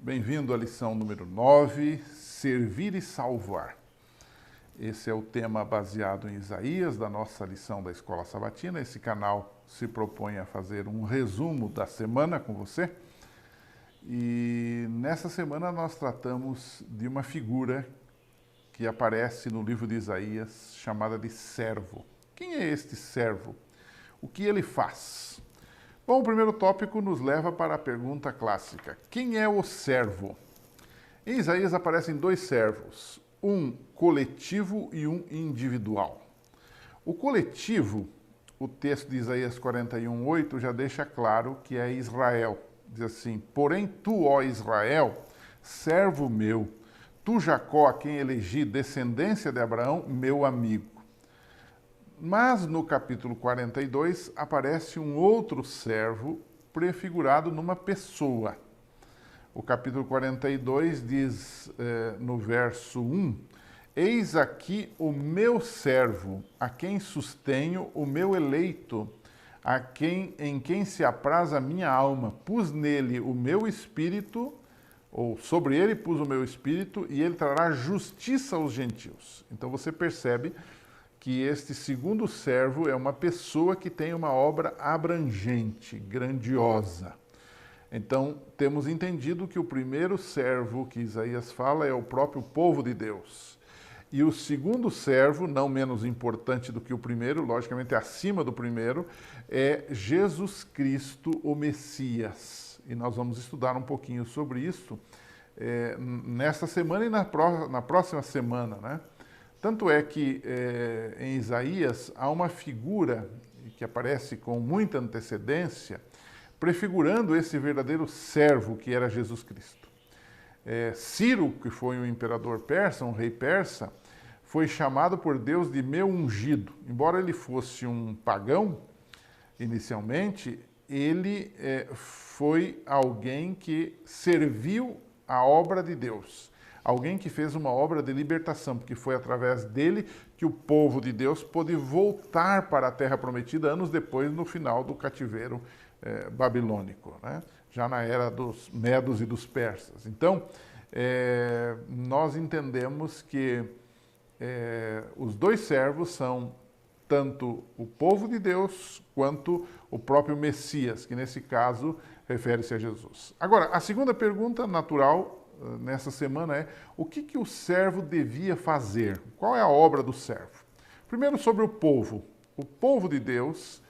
Bem-vindo à lição número 9, Servir e Salvar. Esse é o tema baseado em Isaías, da nossa lição da Escola Sabatina. Esse canal se propõe a fazer um resumo da semana com você. E nessa semana nós tratamos de uma figura que aparece no livro de Isaías, chamada de servo. Quem é este servo? O que ele faz? Bom, o primeiro tópico nos leva para a pergunta clássica. Quem é o servo? Em Isaías aparecem dois servos, um coletivo e um individual. O coletivo, o texto de Isaías 41:8 já deixa claro que é Israel. Diz assim: porém tu, ó Israel, servo meu, tu Jacó, a quem elegi, descendência de Abraão, meu amigo. Mas no capítulo 42 aparece um outro servo prefigurado numa pessoa. O capítulo 42 diz no verso 1: eis aqui o meu servo, a quem sustenho, o meu eleito, em quem se apraz a minha alma. Pus nele o meu espírito, ou sobre ele pus o meu espírito, e ele trará justiça aos gentios. Então você percebe que este segundo servo é uma pessoa que tem uma obra abrangente, grandiosa. Então, temos entendido que o primeiro servo que Isaías fala é o próprio povo de Deus. E o segundo servo, não menos importante do que o primeiro, logicamente acima do primeiro, é Jesus Cristo, o Messias. E nós vamos estudar um pouquinho sobre isso nesta semana e na próxima semana, né? Tanto é que em Isaías há uma figura que aparece com muita antecedência, prefigurando esse verdadeiro servo que era Jesus Cristo. Ciro, que foi um imperador persa, um rei persa, foi chamado por Deus de meu ungido. Embora ele fosse um pagão, inicialmente, ele foi alguém que serviu a obra de Deus. Alguém que fez uma obra de libertação, porque foi através dele que o povo de Deus pôde voltar para a Terra Prometida anos depois, no final do cativeiro babilônico, né? Já na era dos medos e dos persas. Então, nós entendemos que os dois servos são tanto o povo de Deus quanto o próprio Messias, que nesse caso refere-se a Jesus. Agora, a segunda pergunta natural nessa semana é: o que o servo devia fazer? Qual é a obra do servo? Primeiro, sobre o povo. O povo de Deus,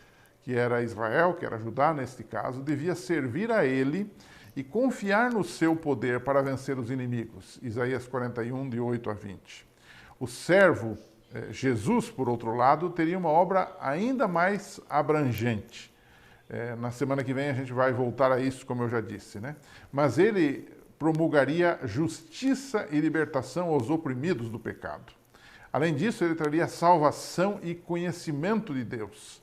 que era Israel, que era Judá neste caso, devia servir a ele e confiar no seu poder para vencer os inimigos. Isaías 41, de 8 a 20. O servo, Jesus, por outro lado, teria uma obra ainda mais abrangente. Na semana que vem a gente vai voltar a isso, como eu já disse, né? Mas ele promulgaria justiça e libertação aos oprimidos do pecado. Além disso, ele traria salvação e conhecimento de Deus.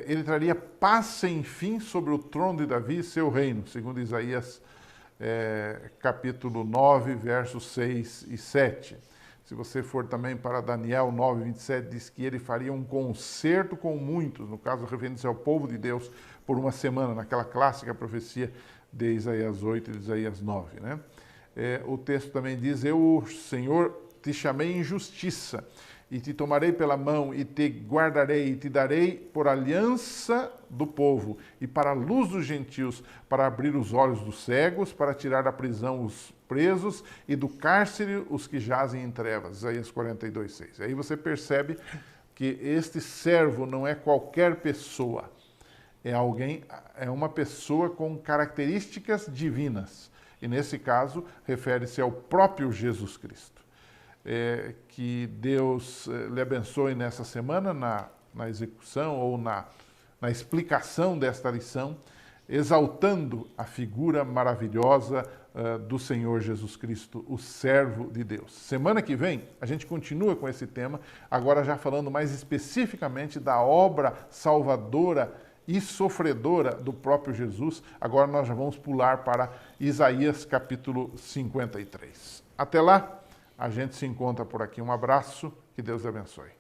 Ele traria paz sem fim sobre o trono de Davi e seu reino, segundo Isaías capítulo 9, versos 6 e 7. Se você for também para Daniel 9, 27, diz que ele faria um concerto com muitos, no caso referindo-se ao povo de Deus, por uma semana, naquela clássica profecia de Isaías 8 e de Isaías 9, né? O texto também diz: eu, Senhor, te chamei em justiça, e te tomarei pela mão, e te guardarei, e te darei por aliança do povo, e para a luz dos gentios, para abrir os olhos dos cegos, para tirar da prisão os presos, e do cárcere os que jazem em trevas. Isaías 42:6. Aí você percebe que este servo não é qualquer pessoa. É uma pessoa com características divinas. E nesse caso, refere-se ao próprio Jesus Cristo. Que Deus lhe abençoe nessa semana, na execução ou na explicação desta lição, exaltando a figura maravilhosa do Senhor Jesus Cristo, o servo de Deus. Semana que vem, a gente continua com esse tema, agora já falando mais especificamente da obra salvadora e sofredora do próprio Jesus. Agora nós já vamos pular para Isaías capítulo 53. Até lá, a gente se encontra por aqui. Um abraço, que Deus abençoe.